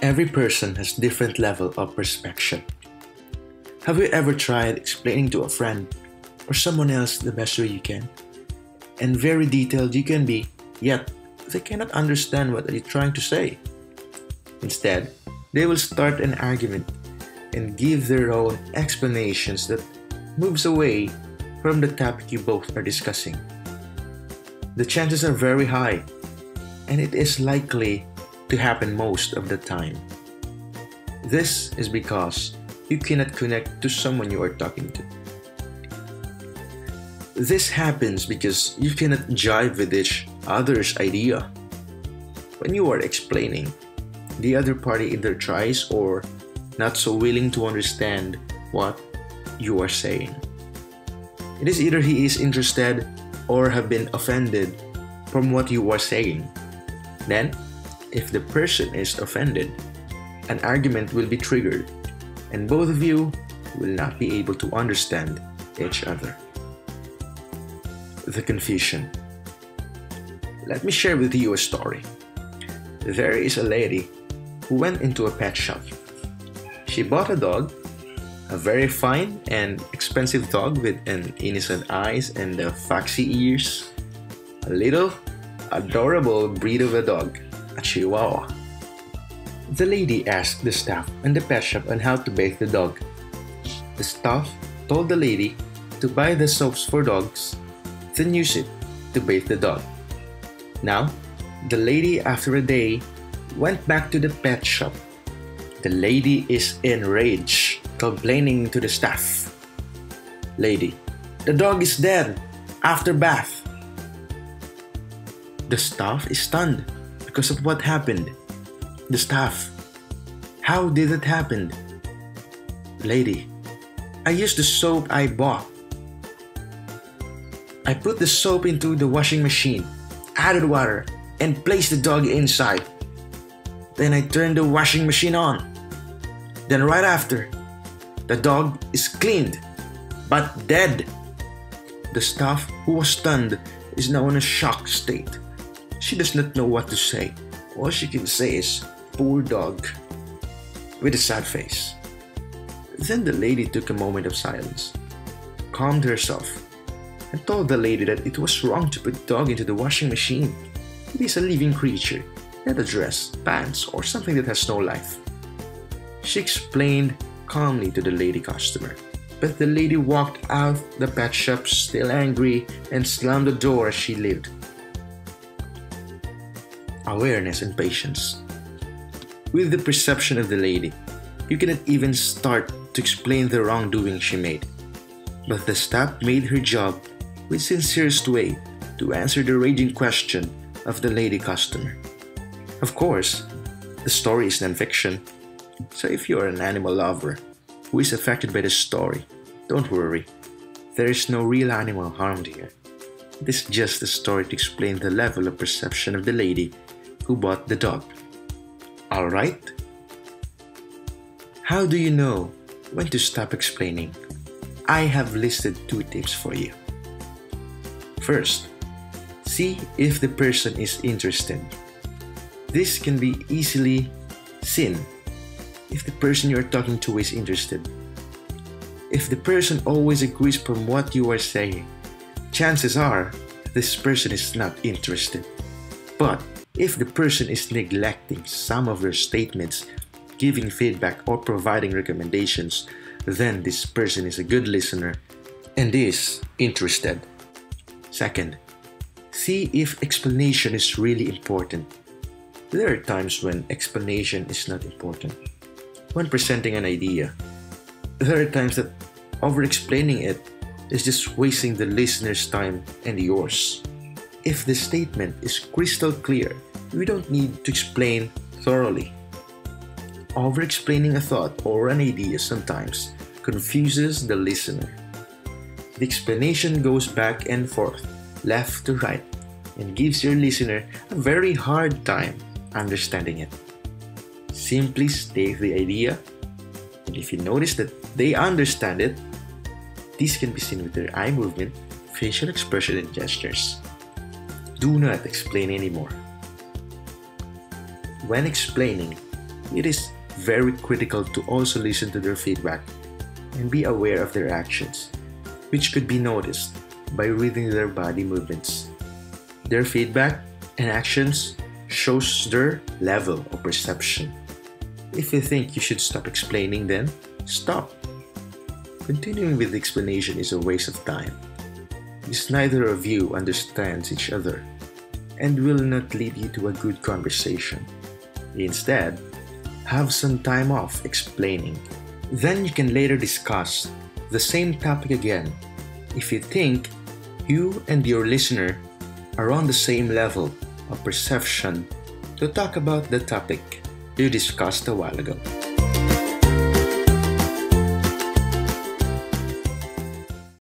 Every person has different level of perspection. Have you ever tried explaining to a friend or someone else the best way you can? And very detailed you can be, yet they cannot understand what you're trying to say. Instead, they will start an argument and give their own explanations that moves away from the topic you both are discussing. The chances are very high, and it is likely to happen most of the time. This is because you cannot connect to someone you are talking to. This happens because you cannot jive with each other's idea. When you are explaining, the other party either tries or not so willing to understand what you are saying. It is either he is interested or have been offended from what you are saying. Then, if the person is offended, an argument will be triggered and both of you will not be able to understand each other. The confusion. Let me share with you a story. There is a lady who went into a pet shop. She bought a dog, a very fine and expensive dog with an innocent eyes and foxy ears. A little adorable breed of a dog, a Chihuahua. The lady asked the staff in the pet shop on how to bathe the dog. The staff told the lady to buy the soaps for dogs, then use it to bathe the dog. Now, the lady after a day went back to the pet shop. The lady is enraged, complaining to the staff. Lady, the dog is dead after bath. The staff is stunned because of what happened. The staff, how did it happen? Lady, I used the soap I bought. I put the soap into the washing machine, added water, and placed the dog inside. Then I turned the washing machine on. Then right after, the dog is cleaned, but dead. The staff, who was stunned, is now in a shocked state. She does not know what to say. All she can say is, "Poor dog," with a sad face. Then the lady took a moment of silence, calmed herself, and told the lady that it was wrong to put the dog into the washing machine. It is a living creature, not a dress, pants, or something that has no life. She explained calmly to the lady customer, but the lady walked out the pet shop still angry and slammed the door as she lived. Awareness and patience. With the perception of the lady, you cannot even start to explain the wrongdoing she made. But the staff made her job with sincerest way to answer the raging question of the lady customer. Of course, the story is non-fiction, so if you are an animal lover who is affected by the story, don't worry. There is no real animal harmed here. It is just a story to explain the level of perception of the lady who bought the dog. Alright? How do you know when to stop explaining? I have listed 2 tips for you. First, see if the person is interested. This can be easily seen if the person you are talking to is interested. If the person always agrees from what you are saying, chances are this person is not interested. But if the person is neglecting some of your statements, giving feedback, or providing recommendations, then this person is a good listener and is interested. Second, see if explanation is really important. There are times when explanation is not important. When presenting an idea, there are times that over-explaining it is just wasting the listener's time and yours. If the statement is crystal clear, we don't need to explain thoroughly. Over-explaining a thought or an idea sometimes confuses the listener. The explanation goes back and forth, left to right, and gives your listener a very hard time understanding it. Simply state the idea, and if you notice that they understand it, this can be seen with their eye movement, facial expression, and gestures. Do not explain anymore. When explaining, It is very critical to also listen to their feedback and be aware of their actions, which could be noticed by reading their body movements. Their feedback and actions shows their level of perception. If you think you should stop explaining, then stop. Continuing with the explanation is a waste of time, because neither of you understands each other and will not lead you to a good conversation. Instead, have some time off explaining. Then you can later discuss the same topic again if you think you and your listener are on the same level of perception to talk about the topic you discussed a while ago.